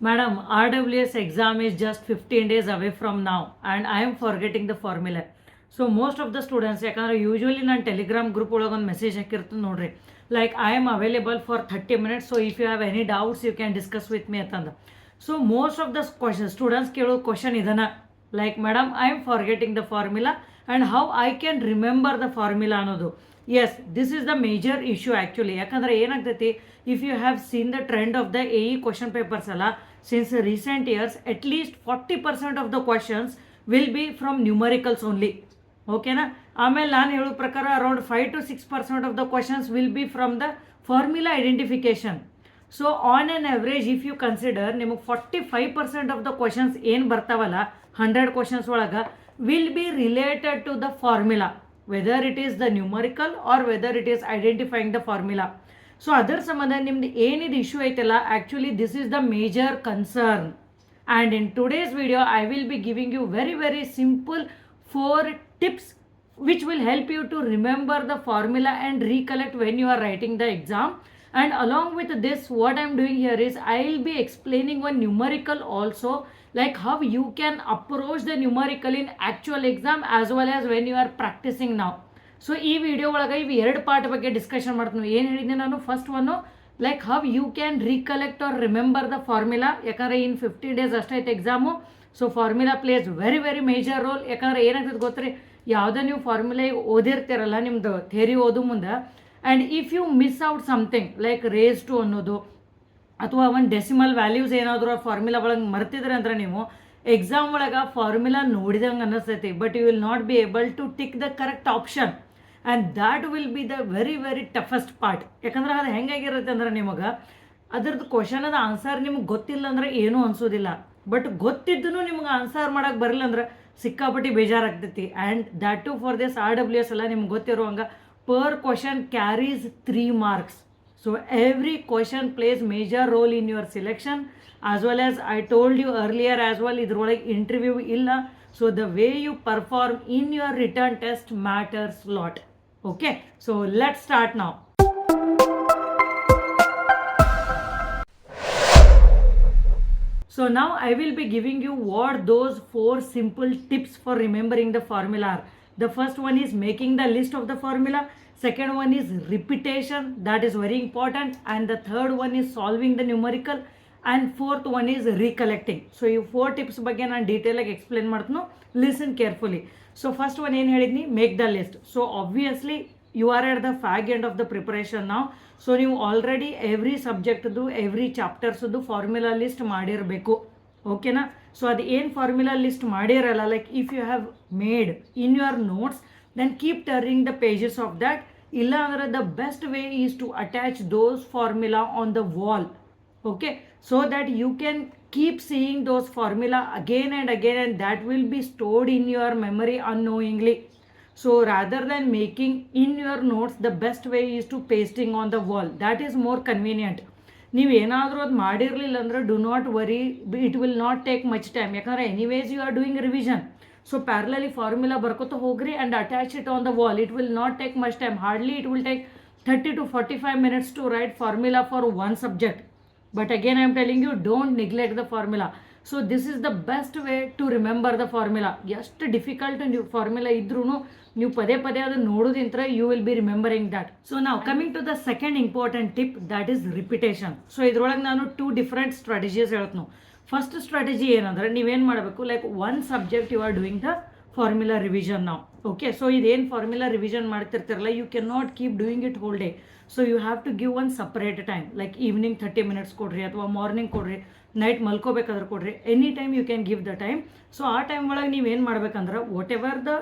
Madam, RWS exam is just 15 days away from now and I am forgetting the formula. So most of the students, ಯಾಕಂದ್ರೆ usually ನಾನು Telegram group ಒಳಗೆ ಒಂದು message ಹಾಕಿರ್ತೀನಿ ನೋಡ್ರಿ, like I am available for 30 minutes, so if you have any doubts you can discuss with me ಅಂತಂದು. So most of the students ಕೇಳೋ question ಇದನ್ನ, like madam I am forgetting the formula and how I can remember the formula ಅನ್ನೋದು. Yes, this is the major issue actually. ಯಾಕಂದ್ರೆ ಏನಾಗ್ತೈತಿ, if you have seen the trend of the AE question papers ಅಲ್ಲ, since recent years at least 40% of the questions will be from numericals only. ಓಕೆನಾ. ಆಮೇಲೆ ನಾನು ಹೇಳೋ ಪ್ರಕಾರ around 5 to 6% of the questions will be from the formula identification. So on on average if you consider, ನಿಮಗೆ 45% of the questions ಏನು ಬರ್ತಾವಲ್ಲ 100 questions ಒಳಗೆ will be related to the formula, whether it is the numerical or whether it is identifying the formula. So ಅದರ ಸಂಬಂಧ ನಿಮ್ದು ಏನಿದು issue ಐತಲ್ಲ, actually this is the major concern. And in today's video I will be giving you very simple 4 tips which will help you to remember the formula and recollect when you are writing the exam. And along with this, what I am doing here is I will be explaining one numerical also, like how you can approach the numerical in actual exam as well as when you are practicing now. So ಈ video ಒಳಗೆ ಇವು 2 part ಬಗ್ಗೆ discussion ಮಾಡ್ತೀನಿ. ಏನು ಹೇಳಿದ್ದೆ ನಾನು, first one like how you can recollect or remember the formula, ಯಾಕಂದರೆ in 15 days ಅಷ್ಟೈತೆ exam. So formula plays very major role. ಯಾಕಂದ್ರೆ ಏನಾಗ್ತದೆ ಗೊತ್ತ್ರಿ, ಯಾವುದೇ ನೀವು ಫಾರ್ಮುಲಾ ಓದಿರ್ತೀರಲ್ಲ ನಿಮ್ಮದು ಥಿಯರಿ ಓದು ಮುಂದೆ, and if you miss out something like race to ಅನ್ನೋದು ಅಥವಾ ಒಂದು ಡೆಸಿಮಲ್ ವ್ಯಾಲ್ಯೂಸ್ ಏನಾದರೂ ಆ ಫಾರ್ಮುಲಾ ಒಳಗೆ ಮರ್ತಿದ್ರೆ ಅಂದ್ರೆ ನೀವು ಎಕ್ಸಾಮ್ ಒಳಗೆ ಫಾರ್ಮುಲಾ ನೋಡಿದಂಗೆ ಅನ್ನಿಸ್ತೈತಿ, but you will not be able to tick the correct option. And that will be the very toughest part. ಯಾಕಂದ್ರೆ ಅದು ಹೆಂಗಾಗಿರುತ್ತೆ ಅಂದ್ರೆ, ನಿಮಗೆ ಅದ್ರದ್ದು ಕ್ವಶನದ ಆನ್ಸರ್ ನಿಮ್ಗೆ ಗೊತ್ತಿಲ್ಲ ಅಂದರೆ ಏನೂ ಅನ್ಸೋದಿಲ್ಲ, ಬಟ್ ಗೊತ್ತಿದ್ದೂ ನಿಮ್ಗೆ ಆನ್ಸರ್ ಮಾಡೋಕ್ಕೆ ಬರಲಿಲ್ಲ ಅಂದ್ರೆ ಸಿಕ್ಕಾಪಟ್ಟಿ ಬೇಜಾರಾಗ್ತೈತಿ. And that to for this RWS ಎಲ್ಲ ನಿಮ್ಗೆ ಗೊತ್ತಿರುವಂಗೆ per question carries 3 marks. So every question plays major role in your selection as well as I told you earlier as well, ಇದ್ರೊಳಗೆ ಇಂಟರ್ವ್ಯೂ ಇಲ್ಲ. So the way you perform in your written test matters lot. Okay, so let's start now. So now I will be giving you what those 4 simple tips for remembering the formula are. The first one is making the list of the formula. Second one is repetition, that is very important. And the third one is solving the numerical. And fourth one is recollecting. So you 4 tips ಬಗ್ಗೆ ನಾನು detail ಆಗಿ explain ಮಾಡ್ತೀನಿ, listen carefully. So first one ಏನು ಹೇಳಿದ್ನಿ, make the list. So obviously you are at the fag end of the preparation ನಾವು. So ನೀವು already every ಸಬ್ಜೆಕ್ಟ್ದು every ಚಾಪ್ಟರ್ಸ್ದು ಫಾರ್ಮುಲಾ ಲಿಸ್ಟ್ ಮಾಡಿರಬೇಕು, ಓಕೆನಾ. ಸೊ ಅದು ಏನು ಫಾರ್ಮುಲಾ ಲಿಸ್ಟ್ ಮಾಡಿರಲ್ಲ, like if you have made in your notes then keep turning the pages of that. ಇಲ್ಲ ಅಂದರೆ the best way is to attach those formula on the wall, okay, so that you can keep seeing those formula again and again, and that will be stored in your memory unknowingly. So rather than making in your notes, the best way is to pasting on the wall. That is more convenient. ನೀವು ಏನಾದರೂ ಅದು ಮಾಡಿರಲಿಲ್ಲ ಅಂದರೆ do not worry, it will not take much time. ಯಾಕಂದರೆ anyways you are doing revision. So parallelly formula ಬರ್ಕೋತ ಹೋಗ್ರಿ and attach it on the wall. It will not take much time, hardly it will take 30 to 45 minutes to write formula for one subject. But again I am telling you, don't neglect the formula. So this is the best way to remember the formula. ಎಷ್ಟು difficult ನೀವು formula ಇದ್ರೂ ನೀವು ಪದೇ ಅದನ್ನು ನೋಡೋದಿಂತ್ರ you will be remembering that. So ನಾವು coming to the second important tip, that is repetition. So ಇದ್ರೊಳಗೆ ನಾನು 2 different ಸ್ಟ್ರಾಟಜೀಸ್ ಹೇಳ್ತೀನಿ. ಫಸ್ಟ್ ಸ್ಟ್ರಾಟಜಿ ಏನಂದ್ರೆ, ನೀವೇನು ಮಾಡಬೇಕು, like one subject you are doing the formula revision ನಾವು, ಓಕೆ. ಸೊ ಇದೇನು formula revision ಮಾಡ್ತಿರ್ತಿರಲ್ಲ, you can not keep doing it whole day. So you have to give one separate time, like evening 30 minutes ಕೊಡ್ರಿ, ಅಥವಾ morning ಕೊಡ್ರಿ, night ಮಲ್ಕೋಬೇಕಾದ್ರೆ ಕೊಡ್ರಿ, any time you can give the time. So ಆ time ಒಳಗೆ ನೀವೇನು ಮಾಡ್ಬೇಕಂದ್ರೆ, whatever the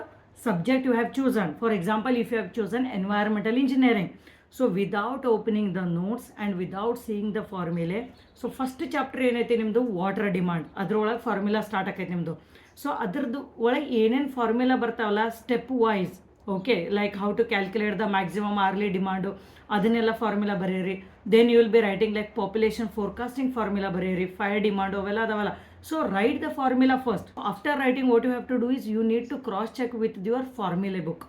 subject you have chosen, for example if you have chosen environmental engineering, so without opening the notes and without seeing the formulae, so first chapter ಏನೈತಿ ನಿಮ್ಮದು water demand, ಅದ್ರೊಳಗೆ formula start ಆಕೈತಿ ನಿಮ್ಮದು. So ಅದ್ರದ್ದು ಒಳಗೆ ಏನೇನು formula ಬರ್ತಾವಲ್ಲ step wise, okay, like how to calculate the maximum hourly demand, ಅದನ್ನೆಲ್ಲ ಫಾರ್ಮುಲಾ ಬರೀರಿ. Then you will be writing like population forecasting formula ಬರೀರಿ, ಫೈರ್ ಡಿಮಾಂಡು ಅವೆಲ್ಲ ಅದಾವಲ್ಲ. So write the formula first. After writing what you have to do is you need to cross check with your formula book.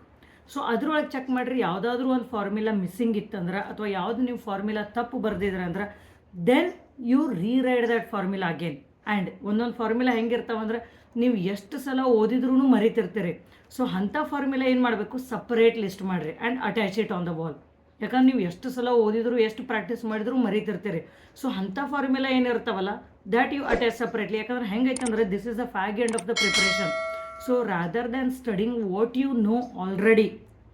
So ಅದ್ರೊಳಗೆ check ಮಾಡಿರಿ, ಯಾವುದಾದ್ರೂ ಒಂದು formula missing ಇತ್ತಂದ್ರೆ ಅಥವಾ ಯಾವುದು ನೀವು ಫಾರ್ಮುಲಾ ತಪ್ಪು ಬರೆದಿದ್ರೆ ಅಂದ್ರೆ then you rewrite that formula again. And ಒಂದೊಂದು ಫಾರ್ಮುಲಾ ಹೆಂಗಿರ್ತಾವಂದ್ರೆ ನೀವು ಎಷ್ಟು ಸಲ ಓದಿದ್ರೂ ಮರಿತಿರ್ತೀರಿ. ಸೊ ಅಂಥ ಫಾರ್ಮುಲಾ ಏನು ಮಾಡಬೇಕು, ಸಪ್ರೇಟ್ ಲಿಸ್ಟ್ ಮಾಡಿರಿ and attach it on the wall. ಯಾಕಂದ್ರೆ ನೀವು ಎಷ್ಟು ಸಲ ಓದಿದ್ರು ಎಷ್ಟು ಪ್ರಾಕ್ಟೀಸ್ ಮಾಡಿದ್ರು ಮರಿತಿರ್ತೀರಿ. ಸೊ ಅಂಥ ಫಾರ್ಮುಲಾ ಏನಿರ್ತಾವಲ್ಲ ದ್ಯಾಟ್ ಯು ಅಟ್ಯಾಚ್ ಸಪ್ರೇಟ್ಲಿ. ಯಾಕಂದ್ರೆ ಹೆಂಗೈತಂದ್ರೆ this is the fag end of the preparation. So rather than studying what you know already,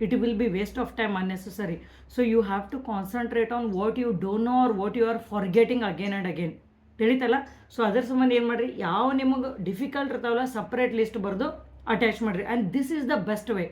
it will be waste of time unnecessary. So you have to concentrate on what you don't know or what you are forgetting again and again. ತಿಳಿತಲ್ಲ. So ಅದರ ಸಂಬಂಧ ಏನು ಮಾಡಿರಿ, ಯಾವ ನಿಮಗೆ difficult ಇರ್ತಾವಲ್ಲ separate list ಬರೆದು attach ಮಾಡಿರಿ. And this is the best way.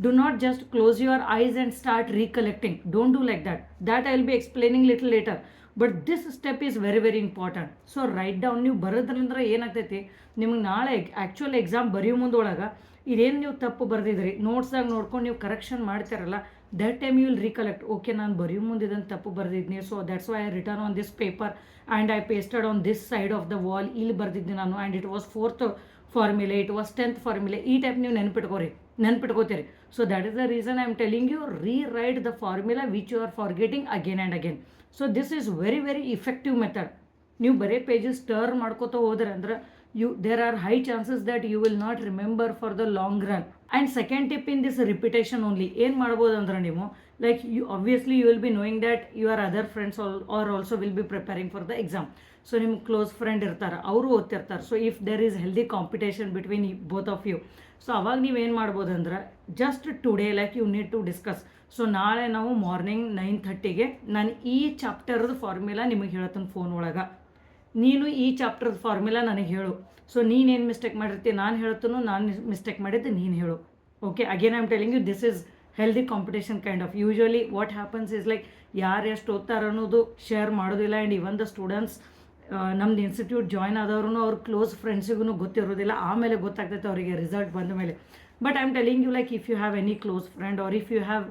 Do not just close your eyes and start recollecting. Don't do like that I will be explaining little later. But this step is very very important. So write down. ನೀವು ಬರೋದ್ರಂದ್ರೆ ಏನಾಗ್ತೈತಿ, ನಿಮಗೆ ನಾಳೆ actual exam ಬರೆಯೋ ಮುಂದೊಳಗೆ ಇದೇನು ನೀವು ತಪ್ಪು ಬರೆದಿದ್ರಿ ನೋಟ್ಸಾಗಿ ನೋಡ್ಕೊಂಡು ನೀವು ಕರೆಕ್ಷನ್ ಮಾಡ್ತಾರಲ್ಲ, that time you will recollect. Okay, ನಾನು ಬರೆಯೋ ಮುಂದೆ ಇದನ್ನು ತಪ್ಪು ಬರೆದಿದ್ನಿ. So that's why I written on this paper and I pasted on this side of the wall. ಇಲ್ಲಿ ಬರೆದಿದ್ದೆ ನಾನು and it was 4th formulae, it was 10th formulae. ಈ ಟೈಪ್ ನೀವು ನೆನ್ಪಿಟ್ಕೋತೀರಿ. So that is the reason I am telling you, rewrite the formula which you are forgetting again and again. So this is very very effective method. ನೀವು ಬರೀ pages turn ಮಾಡ್ಕೋತಾ ಹೋದ್ರೆ ಅಂದ್ರೆ there are high chances that you will not remember for the long run. And second tip in this repetition only, ಏನು ಮಾಡ್ಬೋದು ಅಂದ್ರೆ ನೀವು like you obviously you will be knowing that your other friends or also will be preparing for the exam. So ನಿಮ್ಮ close friend ಇರ್ತಾರೆ, ಅವರು ಓದ್ತಿರ್ತಾರೆ. So if there is healthy competition between both of you, so ಅವಾಗ ನೀವೇನು ಮಾಡ್ಬೋದು ಅಂದ್ರೆ just today like you need to discuss. So ನಾಳೆ ನಾವು ಮಾರ್ನಿಂಗ್ 9:30ಗೆ ನಾನು ಈ ಚಾಪ್ಟರ್ದು ಫಾರ್ಮುಲಾ ನಿಮಗೆ ಹೇಳ್ತೀನಿ ಫೋನ್ ಒಳಗೆ. ನೀನು ಈ ಚಾಪ್ಟರ್ದ ಫಾರ್ಮುಲಾ ನನಗೆ ಹೇಳು. ಸೊ ನೀನೇನು ಮಿಸ್ಟೇಕ್ ಮಾಡಿರ್ತೀನಿ ನಾನು ಹೇಳ್ತೀನೋ, ನಾನು ಮಿಸ್ಟೇಕ್ ಮಾಡಿದ್ದೆ ನೀನು ಹೇಳು. Okay, again I am telling you this is healthy competition kind of. Usually what happens is like ಯಾರು ಎಷ್ಟು ಓದ್ತಾರೆ ಅನ್ನೋದು ಶೇರ್ ಮಾಡೋದಿಲ್ಲ. ಆ್ಯಂಡ್ ಇವನ್ ದ ಸ್ಟೂಡೆಂಟ್ಸ್ ನಮ್ದು ಇನ್ಸ್ಟಿಟ್ಯೂಟ್ ಜಾಯ್ನ್ ಆದವ್ರು ಅವ್ರ ಕ್ಲೋಸ್ ಫ್ರೆಂಡ್ಸಿಗೂ ಗೊತ್ತಿರೋದಿಲ್ಲ, ಆಮೇಲೆ ಗೊತ್ತಾಗ್ತೈತೆ ಅವರಿಗೆ ರಿಸಲ್ಟ್ ಬಂದ ಮೇಲೆ. But I am telling you like if you have any close friend or if you have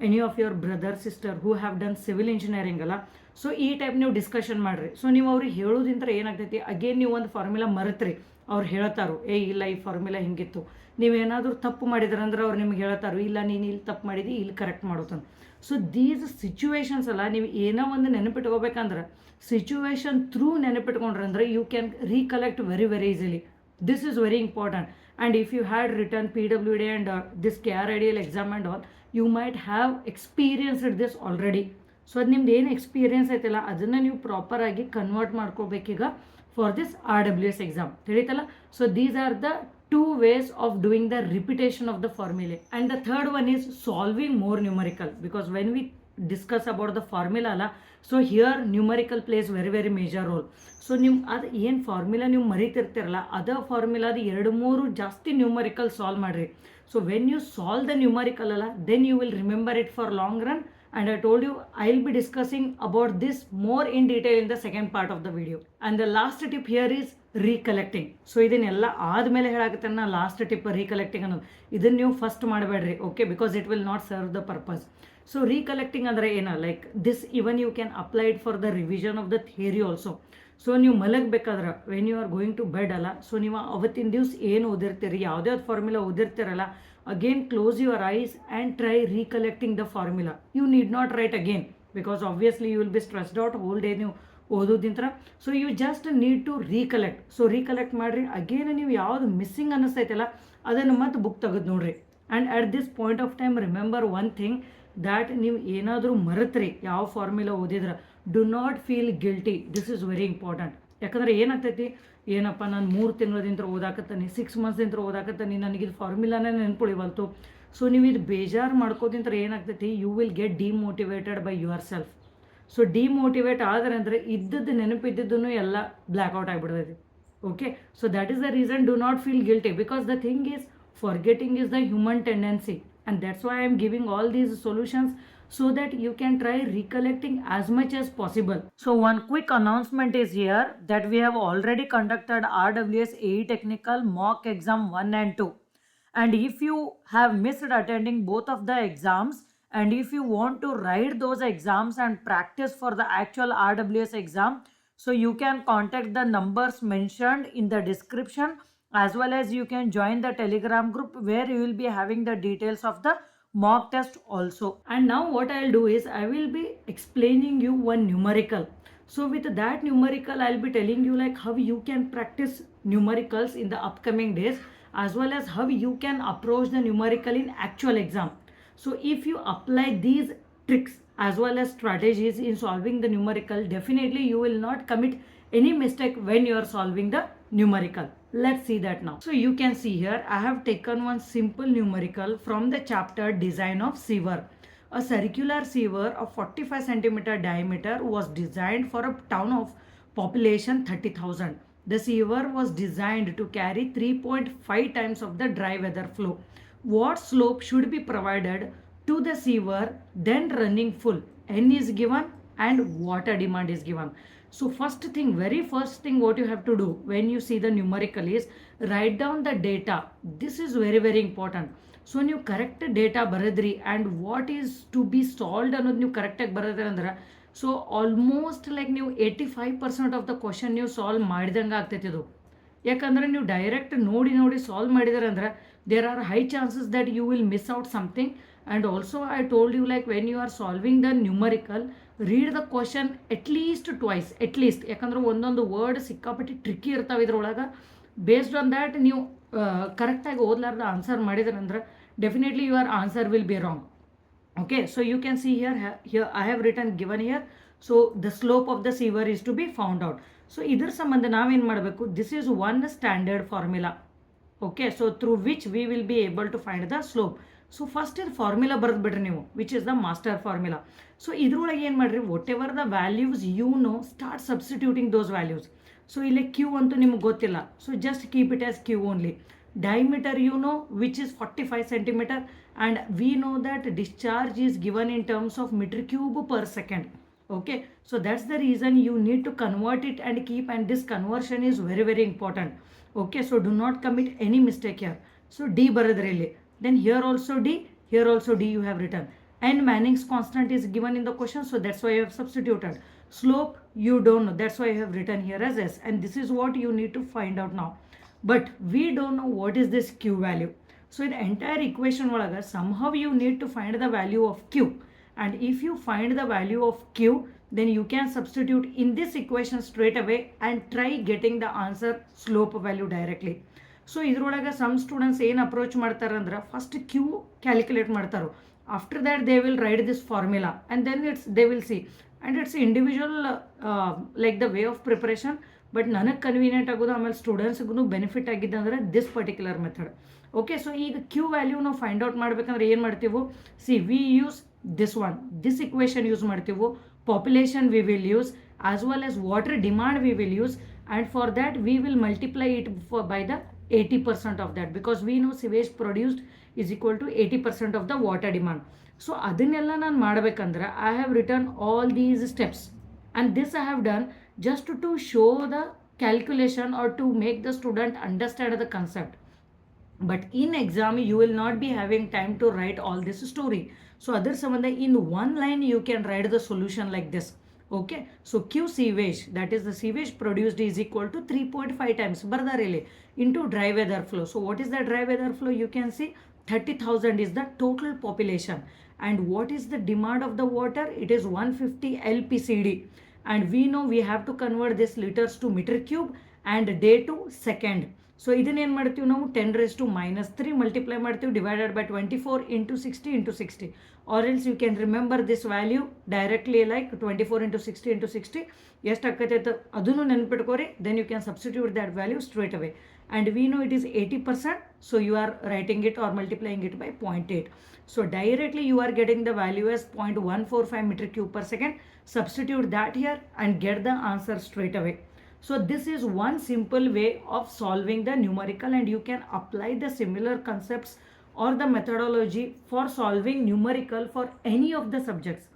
any of your brother sister who have done civil engineering ಅಲ್ಲ, so ಈ type ನೀವು ಡಿಸ್ಕಷನ್ ಮಾಡಿರಿ. So ನೀವು ಅವ್ರಿಗೆ ಹೇಳೋದಿಂತ ಏನಾಗ್ತೈತಿ, again ನೀವು ಒಂದು formula ಮರೆತ್ರಿ, ಅವ್ರು ಹೇಳ್ತಾರೋ ಇಲ್ಲ ಈ ಫಾರ್ಮುಲಾ ಹಿಂಗಿತ್ತು. ನೀವೇನಾದರೂ ತಪ್ಪು ಮಾಡಿದ್ರಂದ್ರೆ ಅವ್ರು ನಿಮ್ಗೆ ಹೇಳ್ತಾರೋ ಇಲ್ಲ ನೀನು ಇಲ್ಲಿ ತಪ್ಪು ಮಾಡಿದಿ ಇಲ್ಲಿ ಕರೆಕ್ಟ್ ಮಾಡೋತಂದು. ಸೊ ದೀಸ್ ಸಿಚುವೇಶನ್ಸ್ ಅಲ್ಲ, ನೀವು ಏನೋ ಒಂದು ನೆನಪಿಟ್ಕೋಬೇಕಂದ್ರೆ ಸಿಚುವೇಶನ್ ಥ್ರೂ ನೆನಪಿಟ್ಕೊಂಡ್ರಂದ್ರೆ you can recollect very very easily. This is very important. And if you had written PWD and this KRIDL exam and all, you might have experienced this already. So ಅದು ನಿಮ್ದು ಏನು experience ಐತಲ್ಲ ಅದನ್ನು ನೀವು ಪ್ರಾಪರಾಗಿ convert ಮಾಡ್ಕೋಬೇಕೀಗ for this RWS exam. ತಿಳಿತಲ್ಲ. So these are the 2 ways of doing the repetition of the formulae. And the third one is solving more numerical, because when we discuss about the formula la, so here numerical plays very very major role. So ನಿಮ್ಮ ಅದು ಏನು formula ನೀವು ಮರಿತಿರ್ತಿರಲ್ಲ ಅದ ಫಾರ್ಮುಲಾದ 2-3 ಜಾಸ್ತಿ numerical solve ಮಾಡಿರಿ. So when you solve the numerical ಅಲ್ಲ then you will remember it for long run. And I told you I will be discussing about this more in detail in the second part of the video. And the last tip here is recollecting. So ಇದನ್ನೆಲ್ಲ ಆದಮೇಲೆ ಹೇಳಾಕತ್ತೆ ನಾನು last tip recollecting ಅನ್ನೋದು. ಇದನ್ನು ನೀವು first ಮಾಡಬೇಡ್ರಿ, okay, because it will not serve the purpose. So recollecting ಅಂದರೆ ಏನ, like this even you can apply it for the revision of the theory also. So ನೀವು ಮಲಗಬೇಕಾದ್ರೆ when you are going to bed ಅಲ್ಲ, so ನೀವು ಅವತ್ತಿನ ದಿವಸ ಏನು ಓದಿರ್ತೀರಿ, ಯಾವುದೇ ಫಾರ್ಮುಲಾ ಓದಿರ್ತೀರಲ್ಲ, again close your eyes and try recollecting the formula. You need not write again because obviously you will be stressed out whole day ನೀವು ಓದೋದಿಂತ್ರ. So you just need to recollect. So recollect ಮಾಡಿರಿ. Again ನೀವು ಯಾವುದು missing ಅನ್ನಿಸ್ತೈತಲ್ಲ ಅದನ್ನು ಮತ್ತೆ book ತೆಗೆದು ನೋಡ್ರಿ. And at this point of time remember one thing, that ನೀವು ಏನಾದರೂ ಮರೆತ್ರಿ ಯಾವ ಫಾರ್ಮುಲಾ ಓದಿದ್ರೆ, do not feel guilty. This is very important. ಯಾಕಂದ್ರೆ ಏನಾಗ್ತೈತಿ, ಏನಪ್ಪ ನಾನು 3 ತಿಂಗಳದಿಂದ ಓದಾಕತ್ತೀನಿ, 6 ಮಂತ್ಸಿಂದ ಓದಾಕತ್ತೀನಿ, ನನಗಿದು ಫಾರ್ಮುಲಾನೇ ನೆನ್ಪುಳಿವಲ್ತು. ಸೊ ನೀವು ಇದು ಬೇಜಾರು ಮಾಡ್ಕೋದಿಂತ್ರ ಏನಾಗ್ತೈತಿ, you will get demotivated by yourself. So demotivate ಆದರೆ ಅಂದರೆ ಇದ್ದದ್ದು ನೆನಪಿದ್ದನ್ನು ಎಲ್ಲ ಬ್ಲ್ಯಾಕ್ಔಟ್ ಆಗಿಬಿಡ್ತೈತಿ. Okay, so that is the reason do not feel guilty, because the thing is forgetting is the human tendency. And that's why I am giving all these solutions so that you can try recollecting as much as possible. So one quick announcement is here that we have already conducted RWS AE Technical mock exam 1 and 2. And if you have missed attending both of the exams, and if you want to write those exams and practice for the actual RWS exam, so you can contact the numbers mentioned in the description, as well as you can join the Telegram group where you will be having the details of the mock test also. And now what I'll do is I will be explaining you one numerical. So with that numerical, I'll be telling you like how you can practice numericals in the upcoming days, as well as how you can approach the numerical in actual exam. So if you apply these tricks as well as strategies in solving the numerical, definitely you will not commit any mistake when you are solving the numerical. Let's see that now. So you can see here I have taken one simple numerical from the chapter design of sewer. A circular sewer of 45 centimeter diameter was designed for a town of population 30,000. The sewer was designed to carry 3.5 times of the dry weather flow. What slope should be provided to the sewer then running full? N is given and water demand is given. So very first thing what you have to do when you see the numerical is write down the data. This is very important. So ನೀವು correct data ಬರೆದ್ರಿ and what is to be solved ಅನ್ನೋದು ನೀವು ಕರೆಕ್ಟಾಗಿ ಬರೆದ್ರಿ ಅಂದ್ರೆ so almost like ನೀವು 85% of the question ನೀವು solve ಮಾಡಿದಂಗೆ ಆಗ್ತೈತಿ ಇದು. ಯಾಕಂದರೆ ನೀವು ಡೈರೆಕ್ಟ್ ನೋಡಿ ಸಾಲ್ವ್ ಮಾಡಿದಾರೆ ಅಂದ್ರೆ there are high chances that you will miss out something. And also I told you like when you are solving the numerical, read the question at least twice at least. ಯಾಕಂದ್ರೆ ಒಂದೊಂದು ವರ್ಡ್ ಸಿಕ್ಕಾಪಟ್ಟಿ ಟ್ರಿಕ್ಕಿ ಇರ್ತಾವೆ ಇದ್ರೊಳಗೆ. Based on that ನೀವು ಕರೆಕ್ಟಾಗಿ ಓದ್ಲಾರ್ದ answer ಮಾಡಿದ್ರೆ ಅಂದ್ರೆ definitely your answer will be wrong. Okay, so you can see here I have written given here. So the slope of the sewer is to be found out. So idar sambandha nav en madbeku, this is one standard formula. Okay, so through which we will be able to find the slope. So first is formula barad bidri ನೀವು, which is the master formula. So ಇದ್ರೊಳಗೆ ಏನು ಮಾಡ್ರಿ, whatever the values you know, start substituting those values. So ಇಲ್ಲಿ q ಅಂತೂ ನಿಮಗೆ ಗೊತ್ತಿಲ್ಲ, so just keep it as q only. Diameter you know, which is 45 centimeter, and we know that discharge is given in terms of meter cube per second. Okay, so that's the reason you need to convert it and keep, and this conversion is very important. Okay, so do not commit any mistake here. So d baradrele, then here also d you have written, and Manning's constant is given in the question, so that's why you have substituted. Slope you don't know, that's why you have written here as s, and this is what you need to find out now. But we don't know what is this q value. So in the entire equation olaga somehow you need to find the value of q, and if you find the value of q, then you can substitute in this equation straight away and try getting the answer slope value directly. So idrolaga some students ಏನು approach ಮಾಡ್ತಾರೆ ಅಂದ್ರೆ first q calculate ಮಾಡ್ತಾರೋ, after that they will write this formula and then they will see, and it's individual like the way of preparation. But ನನಗೆ convenient ಆಗೋದು, ಆಮೇಲೆ ಸ್ಟೂಡೆಂಟ್ಸ್ಗೂ benefit ಆಗಿದ್ದೆ ಅಂದರೆ this particular method. Okay, so ಈಗ Q value ನಾವು find out ಮಾಡ್ಬೇಕಂದ್ರೆ ಏನು ಮಾಡ್ತೀವಿ, see we use this equation use ಮಾಡ್ತೀವಿ, population we will use, as well as water demand we will use, and for that we will multiply it by the 80% of that, because we know sewage produced is equal to 80% of the water demand. So ಅದನ್ನೆಲ್ಲ ನಾನು ಮಾಡ್ಬೇಕಂದ್ರೆ I have return all these steps, and this I have done just to show the calculation or to make the student understand the concept. But in exam you will not be having time to write all this story. So other sambandha in one line you can write the solution like this. Okay, so q sewage, that is the sewage produced, is equal to 3.5 times bardarele into dry weather flow. So what is the dry weather flow? You can see 30,000 is the total population, and what is the demand of the water? It is 150 LPCD, and we know we have to convert this liters to meter cube and day to second. So ಇದನ್ನ ಏನು ಮಾಡ್ತೀವಿ ನಾವು 10⁻³ multiply ಮಾಡ್ತೀವಿ divided by 24 into 60 into 60, or else you can remember this value directly like 24 into 60 into 60 ಎಷ್ಟು ಆಕೈತೆ ಅದನ್ನು ನೆನಪಿಟ್ಕೋರಿ, then you can substitute that value straight away, and we know it is 80%, so you are writing it or multiplying it by 0.8. So directly you are getting the value as 0.145 meter cube per second. Substitute that here and get the answer straight away. So this is one simple way of solving the numerical, and you can apply the similar concepts or the methodology for solving numerical for any of the subjects.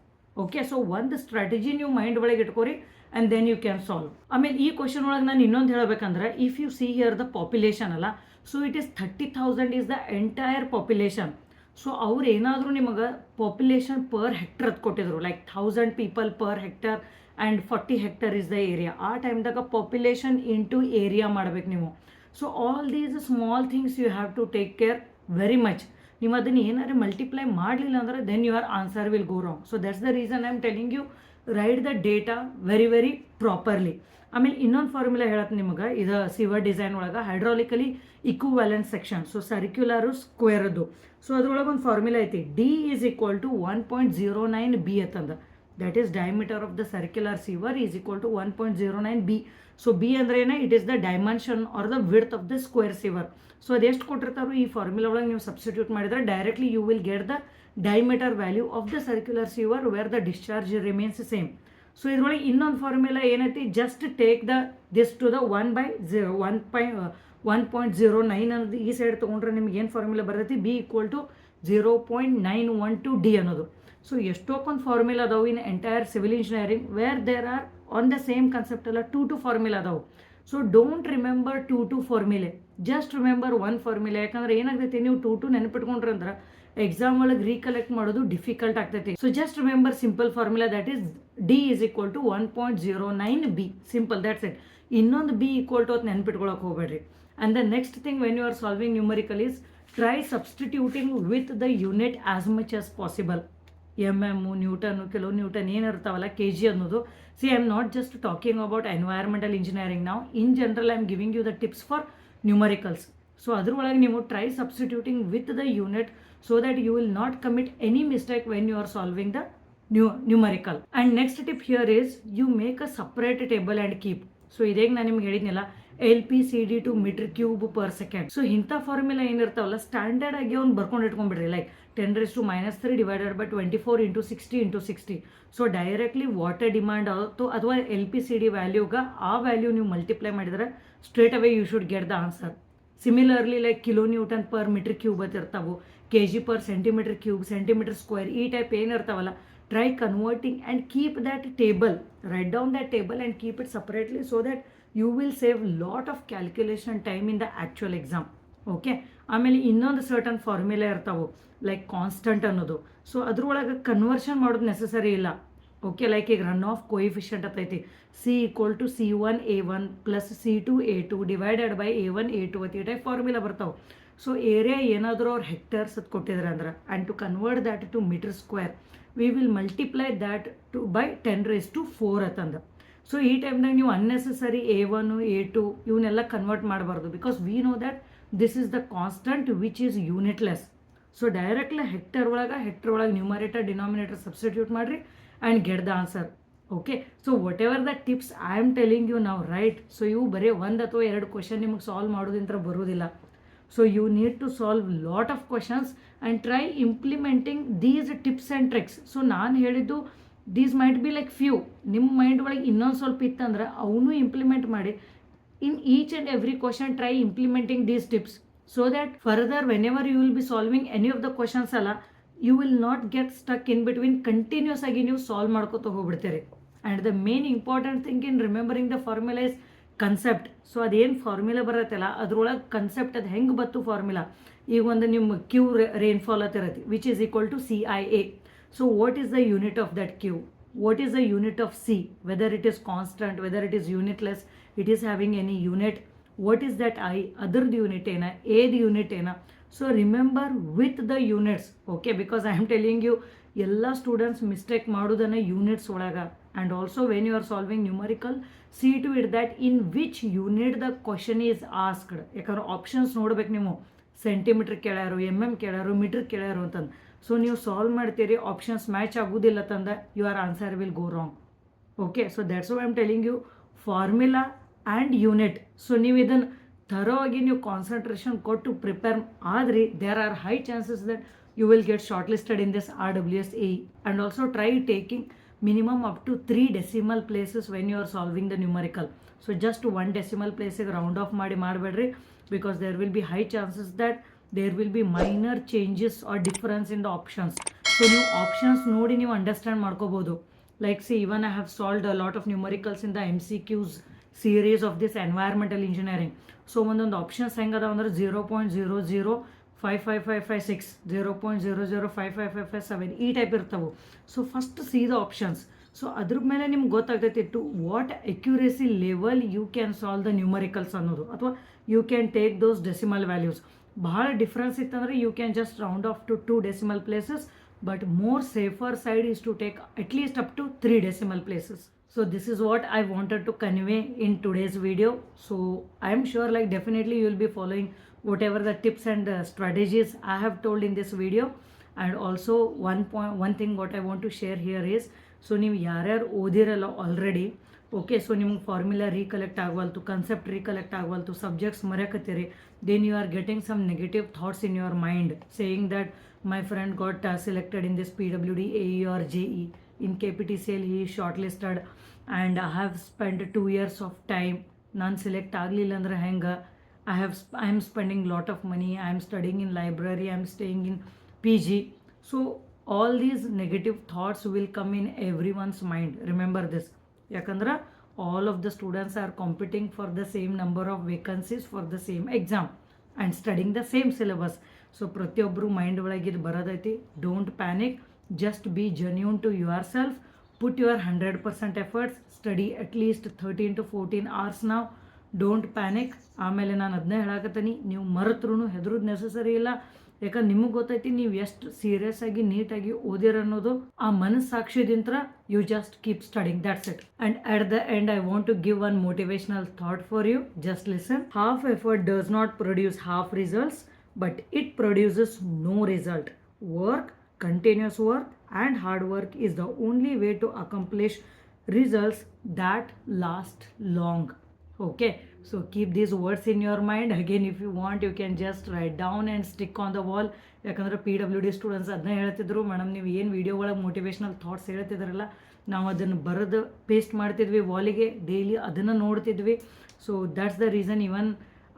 Okay, so one the strategy ನೀವು mind ಒಳಗೆ ಇಟ್ಕೋರಿ and then you can solve. ಆಮೇಲೆ ಈ question ಒಳಗೆ ನಾನು ಇನ್ನೊಂದು ಹೇಳಬೇಕಂದ್ರೆ, if you see here the population ಅಲ್ಲ, so it is 30,000 is the entire population. So ಅವ್ರು ಏನಾದರೂ ನಿಮಗೆ ಪಾಪ್ಯುಲೇಷನ್ ಪರ್ ಹೆಕ್ಟರ್ ಅದು ಕೊಟ್ಟಿದ್ರು, like 1000 people per hectare and 40 hectare is the area. ಆ ಟೈಮ್ದಾಗ ಪಾಪ್ಯುಲೇಷನ್ ಇಂಟು ಏರಿಯಾ ಮಾಡ್ಬೇಕು ನೀವು. So all these small things you have to take care very much. ನೀವು ಅದನ್ನು ಏನಾದ್ರು ಮಲ್ಟಿಪ್ಲೈ ಮಾಡಲಿಲ್ಲ ಅಂದ್ರೆ then your answer will go wrong. So that's the reason I am telling you, write the data very very properly. ಆಮೇಲೆ ಇನ್ನೊಂದು formula ಹೇಳತ್ತೆ ನಿಮಗೆ, ಇದು ಸಿವರ್ ಡಿಸೈನ್ ಒಳಗೆ hydraulically equivalent section. So circular ಸ್ಕ್ವೇರದು. ಸೊ ಅದ್ರೊಳಗೆ ಒಂದು ಫಾರ್ಮುಲಾ ಐತಿ, D is equal to 1.09 B ಅಂತಂದ. That is diameter of the circular sewer is equal to 1.09 B. So B ಅಂದ್ರೆ ಏನ, it is the dimension or the width of the square sewer. So ಅದೆಷ್ಟು ಕೊಟ್ಟಿರ್ತಾರೋ ಈ formula ಒಳಗೆ ನೀವು substitute ಮಾಡಿದ್ರೆ directly you will get the diameter value of the circular sewer where the discharge remains same. So ಇದ್ರೊಳಗೆ ಇನ್ನೊಂದು formula ಏನೈತಿ, just take the this to the 1.09 ಅನ್ನೋದು ಈ ಸೈಡ್ ತೊಗೊಂಡ್ರೆ ನಿಮ್ಗೆ ಏನು ಫಾರ್ಮುಲಾ ಬರ್ತೈತಿ, ಬಿ ಈಕ್ವಲ್ ಟು 0.912 ಡಿ ಅನ್ನೋದು. ಸೊ ಎಷ್ಟೊಂದು ಫಾರ್ಮುಲಾ ಅದಾವು in entire civil engineering where there are on the same concept ಎಲ್ಲ 2 ಫಾರ್ಮುಲಾ ಅದಾವು. So don't remember 2 ಫಾರ್ಮುಲೆ, just remember 1 formula. ಯಾಕಂದ್ರೆ ಏನಾಗ್ತೈತಿ, ನೀವು 2 ನೆನಪಿಟ್ಕೊಂಡ್ರೆ ಅಂದ್ರೆ ಎಕ್ಸಾಮ್ ಒಳಗೆ ರೀಕಲೆಕ್ಟ್ ಮಾಡೋದು ಡಿಫಿಕಲ್ಟ್ ಆಗ್ತೈತಿ. So just remember simple formula, that is D is equal to 1.09 B. Simple, that's it. ಇನ್ನೊಂದು ಬಿ ಈಕ್ವಲ್ ಟು ಅದು ನೆನಪಿಟ್ಕೊಳಕ್ಕೆ ಹೋಗ್ಬೇಡ್ರಿ. And the next thing when you are solving numerical is try substituting with the unit as much as possible. mm, Newton, kilonewton ಏನಿರ್ತಾವಲ್ಲ, K G ಅನ್ನೋದು. See, I am not just talking about environmental engineering now. In general, I am giving you the tips for numericals. So ಅದ್ರೊಳಗೆ ನೀವು try substituting with the unit so that you will not commit any mistake when you are solving the numerical. And next tip here is you make a separate table and keep. So ಇದೇಗ ನಾನು ನಿಮ್ಗೆ ಹೇಳಿದ್ನಲ್ಲ, LPCD to meter cube per second. So ಇಂಥ formula ಏನಿರ್ತಾವಲ್ಲ standard ಆಗಿ ಅವ್ನು ಬರ್ಕೊಂಡು ಇಟ್ಕೊಂಡ್ಬಿಡ್ರಿ, like 10⁻³ divided by 24 × 60 × 60. So directly water demand ಆಗುತ್ತೋ ಅಥವಾ LPCD ವ್ಯಾಲ್ಯೂಗೆ ಆ ವ್ಯಾಲ್ಯೂ ನೀವು ಮಲ್ಟಿಪ್ಲೈ ಮಾಡಿದ್ರೆ straight away you should get the answer. Similarly like kilonewton per metre cube ಅಂತ ಇರ್ತಾವೆ, kg per centimeter cube, centimeter square, ಈ ಟೈಪ್ ಏನಿರ್ತಾವಲ್ಲ, try converting and keep that table, write down that table and keep it separately so that you will save lot of calculation time in the actual exam. Okay, ಆಮೇಲೆ ಇನ್ನೊಂದು certain formula ಇರ್ತಾವೆ like constant ಅನ್ನೋದು. So ಅದ್ರೊಳಗೆ conversion ಮಾಡೋದು necessary ಇಲ್ಲ. Okay, like ಈಗ runoff coefficient ಅಂತೈತಿ, C = C1A1 + C2A2 divided by A1 A2 ಅಂತ ಈ ಟೈಪ್ ಫಾರ್ಮುಲಾ ಬರ್ತಾವೆ. ಸೊ ಏರಿಯಾ ಏನಾದರೂ ಅವ್ರು ಹೆಕ್ಟರ್ಸ್ ಅದು ಕೊಟ್ಟಿದ್ರೆ ಅಂದ್ರೆ, and to convert that to metre square we will multiply that to by 10⁻⁴ ಅಂತಂದು. ಸೊ ಈ ಟೈಮ್ನಾಗ ನೀವು ಅನ್ನೆಸೆಸರಿ A1 A2 ಇವನ್ನೆಲ್ಲ ಕನ್ವರ್ಟ್ ಮಾಡಬಾರ್ದು, because we know that this is the constant which is unitless. So directly hectare ಒಳಗೆ numerator denominator substitute ಮಾಡಿರಿ and get the answer. Okay, so whatever the tips I am telling you ನಾವು, right? So ಇವು ಬರೀ 1 ಅಥವಾ 2 question ನಿಮಗೆ solve ಮಾಡೋದಿಂತ ಬರೋದಿಲ್ಲ. So you need to solve lot of questions and try implementing these tips and tricks. So ನಾನು ಹೇಳಿದ್ದು these might be like few. ನಿಮ್ಮ mind ಒಳಗೆ ಇನ್ನೊಂದು ಸ್ವಲ್ಪ ಇತ್ತಂದ್ರೆ ಅವನು ಇಂಪ್ಲಿಮೆಂಟ್ ಮಾಡಿ. In each and every question try implementing these tips so that further whenever you will be solving any of the questions ಅಲ್ಲ, you will not get stuck in between. Continuous ಆಗಿ ನೀವು solve ಮಾಡ್ಕೋತ ಹೋಗ್ಬಿಡ್ತೀರಿ. And the main important thing in remembering the formula is concept. So ಅದೇನು formula ಬರತ್ತಲ್ಲ ಅದ್ರೊಳಗೆ concept ಅದು ಹೆಂಗೆ ಬತ್ತು ಫಾರ್ಮುಲಾ. ಈಗ ಒಂದು ನಿಮ್ಮ ಕ್ಯೂ ರೇನ್ಫಾಲ್ ಇರತ್ತೆ which is equal to CIA. So what is the unit of that Q, what is the unit of C, whether it is constant, whether it is unitless, it is having any unit, what is that I, ಅದರದ್ದು unit ಏನ, ಎದು unit ಏನ. So remember with the units. Okay, because I am telling you ಎಲ್ಲ students mistake ಮಾಡೋದನ್ನು units ಒಳಗೆ. And also when you are solving numerical, see to it that in which unit the question is asked. ಯಾಕಂದ್ರೆ options ನೋಡ್ಬೇಕು ನೀವು, centimetre ಕೇಳ್ಯಾರು, ಕೇಳ್ಯಾರು, metre ಕೇಳ್ಯಾರು ಅಂತಂದು. So ನೀವು solve ಮಾಡ್ತೀರಿ, options match ಆಗೋದಿಲ್ಲ ತಂದ your answer will go wrong. Okay, so that's why I am telling you formula and unit. So ನೀವು ಇದನ್ನು ಥರೋವಾಗಿ ನೀವು ಕಾನ್ಸಂಟ್ರೇಷನ್ ಕೊಟ್ಟು ಪ್ರಿಪೇರ್ ಆದ್ರಿ, there are high chances that you will get shortlisted in this RWS AE. And also try taking minimum up to 3 decimal places when you are solving the numerical. So just 1 decimal place round off ಮಾಡಬೇಡ್ರಿ, because there will be high chances that there will be minor changes or difference in the options. So ನೀವು options ನೋಡಿ ನೀವು understand ಮಾಡ್ಕೋಬೋದು. Like see, even I have solved a lot of numericals in the MCQs series of this environmental engineering. So ಒಂದೊಂದು options ಹೆಂಗದ ಅಂದ್ರೆ 0.00555556, 0.005557 ಈ type ಇರ್ತವೆ. So first see the options. So ಅದ್ರ ಮೇಲೆ ನಿಮ್ಗೆ ಗೊತ್ತಾಗ್ತೈತಿ to what accuracy level you can solve the numericals ಅನ್ನೋದು, ಅಥವಾ you can take those decimal values. ಭಾಳ ಡಿಫ್ರೆನ್ಸ್ ಇತ್ತಂದ್ರೆ you can just round off to 2 decimal places but more safer side is to take at least up to 3 decimal places. So this is what I wanted to convey in today's video. So I am sure like definitely you will be following whatever the tips and strategies I have told in this video. And also one thing what I want to share here is, so ನೀವು ಯಾರ್ಯಾರು ಓದಿರಲ್ಲ already, okay, so ನಿಮ್ಗೆ formula recollect ಆಗವಲ್ತು, concept recollect ಆಗವಲ್ತು, subjects ಮರೆಯಕತ್ತೀರಿ, then you are getting some negative thoughts in your mind saying that my friend got selected in this PWD, AE or JE. In KPTCL he is shortlisted and I have spent 2 years of time. Nan select agಲಿಲ್ಲ ಅಂದ್ರೆ ಹೆಂಗೆ? I am spending lot of money, I am studying in library, I am staying in PG. So all these negative thoughts will come in everyone's mind. Remember this. ಯಾಕಂದ್ರೆ all of the students are competing for the same number of vacancies for the same exam and studying the same syllabus. ಸೊ ಪ್ರತಿಯೊಬ್ಬರು mind ಒಳಗೆ ಇದು ಬರೋದೈತಿ. Don't panic, just be genuine to yourself, put your 100% efforts, study at least 13 to 14 hours ನಾವು. Don't panic. ಆಮೇಲೆ ನಾನು ಅದನ್ನೇ ಹೇಳಕತ್ತೀನಿ, ನೀವು ಮರೆತ್ರೂ ಹೆದರೋದು ನೆಸಸರಿ ಇಲ್ಲ. ಯಾಕಂದ್ರೆ ನಿಮಗೆ ಗೊತ್ತೈತಿ ನೀವು ಎಷ್ಟು ಸೀರಿಯಸ್ ಆಗಿ ನೀಟಾಗಿ ಓದಿರನ್ನೋದು. ಆ ಮನಸ್ಸಾಕ್ಷಿದಿಂತ್ರ you just keep studying, that's it. And at the end I want to give one motivational thought for you. Just listen. Half effort does not produce half results, but it produces no result. Work, continuous work and hard work is the only way to accomplish results that last long. Okay, so keep these words in your mind. Again, if you want, you can just write down and stick on the wall. ಯಾಕಂದ್ರೆ PWD students ಅದನ್ನ ಹೇಳ್ತಿದ್ರು, madam ನೀವು ಏನು video ಒಳಗೆ motivational thoughts ಹೇಳ್ತಿದ್ರಲ್ಲ, ನಾವು ಅದನ್ನು ಬರೆದು paste ಮಾಡ್ತಿದ್ವಿ ವಾಲಿಗೆ, ಡೈಲಿ ಅದನ್ನು ನೋಡ್ತಿದ್ವಿ. So that's the reason even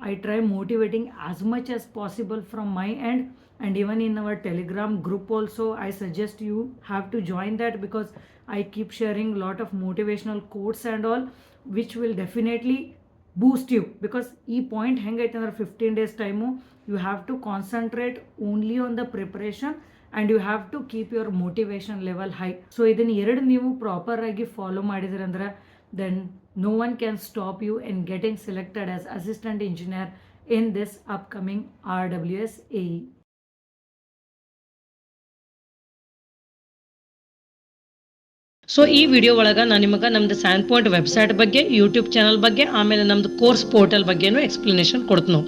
I try motivating as much as possible from my end, and even in our Telegram group also I suggest you have to join that, because I keep sharing lot of motivational quotes and all which will definitely boost you. Because e point hengaithe andre 15 days time you have to concentrate only on the preparation and you have to keep your motivation level high. So idin ಎರಡು ನೀವು proper ಆಗಿ follow ಮಾಡಿದ್ರೆ ಅಂದ್ರೆ then no one can stop you in getting selected as assistant engineer in this upcoming RWS AE. So ಈ video ಒಳಗೆ ನಾನು ನಿಮಗೆ ನಮ್ದು SANPoint ವೆಬ್ಸೈಟ್ ಬಗ್ಗೆ, ಯೂಟ್ಯೂಬ್ ಚಾನಲ್ ಬಗ್ಗೆ, ಆಮೇಲೆ ನಮ್ದು ಕೋರ್ಸ್ ಪೋರ್ಟಲ್ ಬಗ್ಗೆನೂ ಎಕ್ಸ್ಪ್ಲನೇಷನ್ ಕೊಡ್ತೀನಿ.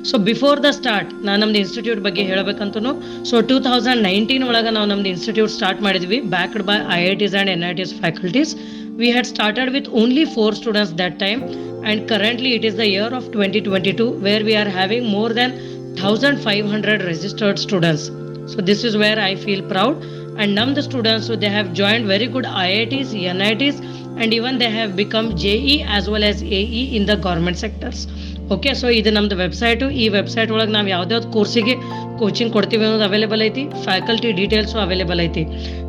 ಸೊ ಬಿಫೋರ್ ದ ಸ್ಟಾರ್ಟ್ ನಾನು ನಮ್ದು ಇನ್ಸ್ಟಿಟ್ಯೂಟ್ ಬಗ್ಗೆ ಹೇಳಬೇಕಂತೂ, ಸೊ 2019 ಒಳಗೆ ನಾವು ನಮ್ದು ಇನ್ಸ್ಟಿಟ್ಯೂಟ್ ಸ್ಟಾರ್ಟ್ ಮಾಡಿದ್ವಿ, backed by IITs and NITs faculties. We had started with only 4 students that time, and currently it is the year of 2022 where we are having more than 1500 registered students. So this is where I feel proud. And now the students, so they have joined very good IITs, NITs, and even they have become JE as well as AE in the government sectors. Okay, so ಇದು ನಮ್ಮದು website. ಈ website ಒಳಗೆ ನಾವು ಯಾವ್ದಾವ್ದು ಕೋರ್ಸಿಗೆ coaching ಕೊಡ್ತೀವಿ ಅನ್ನೋದು available ಐತಿ, faculty details available ಐತಿ.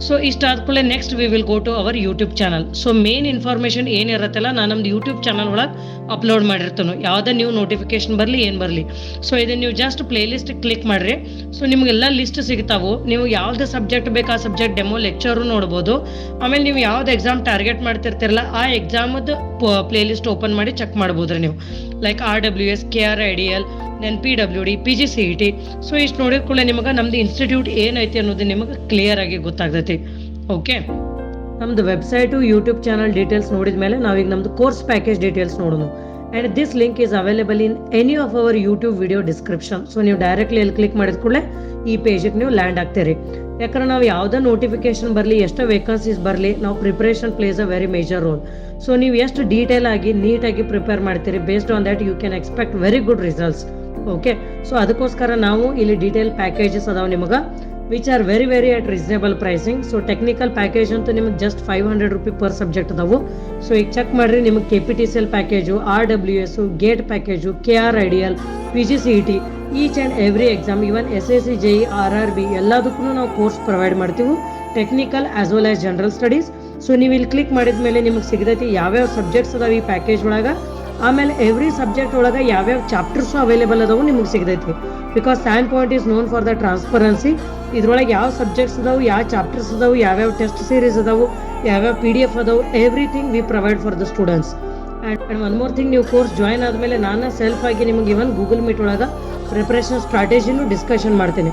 So ಇಷ್ಟಾದ ಕೂಡಲೇ next we will go to our YouTube channel. So main information ಏನಿರತ್ತಲ್ಲ ನಾನು ನಮ್ದು ಯೂಟ್ಯೂಬ್ ಚಾನಲ್ ಒಳಗೆ ಅಪ್ಲೋಡ್ ಮಾಡಿರ್ತಾನೆ. ಯಾವುದೇ ನೀವು ನೋಟಿಫಿಕೇಶನ್ ಬರಲಿ ಏನು ಬರಲಿ, ಸೊ ಇದನ್ನು ನೀವು ಜಸ್ಟ್ ಪ್ಲೇಲಿಸ್ಟ್ ಕ್ಲಿಕ್ ಮಾಡಿರಿ. ಸೊ ನಿಮಗೆಲ್ಲ ಲಿಸ್ಟ್ ಸಿಗ್ತಾವೆ. ನೀವು ಯಾವ್ದು ಸಬ್ಜೆಕ್ಟ್ ಬೇಕು ಆ ಸಬ್ಜೆಕ್ಟ್ ಡೆಮೋ ಲೆಕ್ಚರು ನೋಡ್ಬೋದು. ಆಮೇಲೆ ನೀವು ಯಾವ್ದು ಎಕ್ಸಾಮ್ ಟಾರ್ಗೆಟ್ ಮಾಡ್ತಿರ್ತಿರಲ್ಲ ಆ ಎಕ್ಸಾಮದ್ದು ಪ್ಲೇಲಿಸ್ಟ್ ಓಪನ್ ಮಾಡಿ ಚೆಕ್ ಮಾಡ್ಬೋದ್ರಿ ನೀವು. Like RWS, KRIDL, then PWD, PGCET. So ಇಷ್ಟು ನೋಡಿದ ಕೂಡಲೇ ನಿಮಗೆ ನಮ್ದು ಇನ್ಸ್ಟಿಟ್ಯೂಟ್ ಏನೈತಿ ಅನ್ನೋದು ನಿಮಗೆ ಕ್ಲಿಯರ್ ಆಗಿ ಗೊತ್ತಾಗ್ತೈತಿ. ಓಕೆ, ನಮ್ದು ವೆಬ್ಸೈಟು, ಯೂಟ್ಯೂಬ್ ಚಾನಲ್ ಡೀಟೇಲ್ಸ್ ನೋಡಿದ ಮೇಲೆ ನಾವೀಗ ನಮ್ದು ಕೋರ್ಸ್ ಪ್ಯಾಕೇಜ್ ಡೀಟೇಲ್ಸ್ ನೋಡೋಣ. And this link is available in any of our YouTube video description. So ನೀವು ಡೈರೆಕ್ಟ್ಲಿ ಅಲ್ಲಿ ಕ್ಲಿಕ್ ಮಾಡಿದ ಕೂಡಲೇ ಈ ಪೇಜಿಗೆ ನೀವು ಲ್ಯಾಂಡ್ ಆಗ್ತೀರಿ. ಯಾಕಂದ್ರೆ ನಾವು ಯಾವುದೇ ನೋಟಿಫಿಕೇಶನ್ ಬರಲಿ, ಎಷ್ಟೋ ವೇಕನ್ಸೀಸ್ ಬರಲಿ, ನಾವು preparation plays a very major role. So ನೀವು ಎಷ್ಟು ಡೀಟೇಲ್ ಆಗಿ ನೀಟಾಗಿ ಪ್ರಿಪೇರ್ ಮಾಡ್ತೀರಿ, based on that you can expect very good results. Okay, so ಅದಕ್ಕೋಸ್ಕರ ನಾವು ಇಲ್ಲಿ ಡೀಟೇಲ್ ಪ್ಯಾಕೇಜಸ್ ಅದಾವೆ ನಿಮಗೆ, which are very very at reasonable pricing. So technical package ಅಂತೂ ನಿಮಗೆ ಜಸ್ಟ್ 500 ರೂಪಿ ಪರ್ ಸಬ್ಜೆಕ್ಟ್ ಅದಾವು. ಸೊ ಈಗ ಚೆಕ್ ಮಾಡಿರಿ, ನಿಮಗೆ KPTCL package, RWS, GATE package, KRIDL, PGCET, each and every exam, even SSC, JE, RRB ಎಲ್ಲದಕ್ಕೂ ನಾವು course provide ಮಾಡ್ತೀವಿ, technical as well as general studies. So ನೀವು ಇಲ್ಲಿ ಕ್ಲಿಕ್ ಮಾಡಿದ ಮೇಲೆ ನಿಮಗೆ ಸಿಗ್ತೈತಿ ಯಾವ್ಯಾವ ಸಬ್ಜೆಕ್ಟ್ಸ್ ಅದಾವೆ ಈ ಪ್ಯಾಕೇಜ್ ಒಳಗೆ. ಆಮೇಲೆ ಎವ್ರಿ ಸಬ್ಜೆಕ್ಟ್ ಒಳಗೆ ಯಾವ್ಯಾವ ಚಾಪ್ಟರ್ಸು ಅವೈಲೇಬಲ್ ಅದಾವು ನಿಮಗೆ ಸಿಗ್ತೈತಿ. Because SANPoint is known for the transparency. ಇದ್ರೊಳಗೆ ಯಾವ ಸಬ್ಜೆಕ್ಟ್ಸ್ ಅದಾವು, ಯಾವ ಚಾಪ್ಟರ್ಸ್ ಅದಾವು, ಯಾವ್ಯಾವ ಟೆಸ್ಟ್ ಸೀರೀಸ್ ಅದಾವು, ಯಾವ್ಯಾವ PDF ಅದಾವು, everything we provide for the students. And one more thing, ನೀವು ಕೋರ್ಸ್ ಜಾಯ್ನ್ ಆದಮೇಲೆ ನಾನು ಸೆಲ್ಫ್ ಆಗಿ ನಿಮಗೆ ಇವನ್ ಗೂಗಲ್ ಮೀಟ್ ಒಳಗೆ ಪ್ರಿಪ್ರೇಷನ್ ಸ್ಟ್ರಾಟಜಿನೂ ಡಿಸ್ಕಷನ್ ಮಾಡ್ತೀನಿ.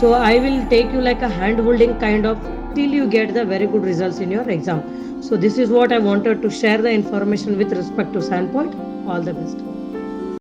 So I will take you like a hand holding kind of till you get the very good results in your exam. So this is what I wanted to share the information with respect to SANPoint. All the best.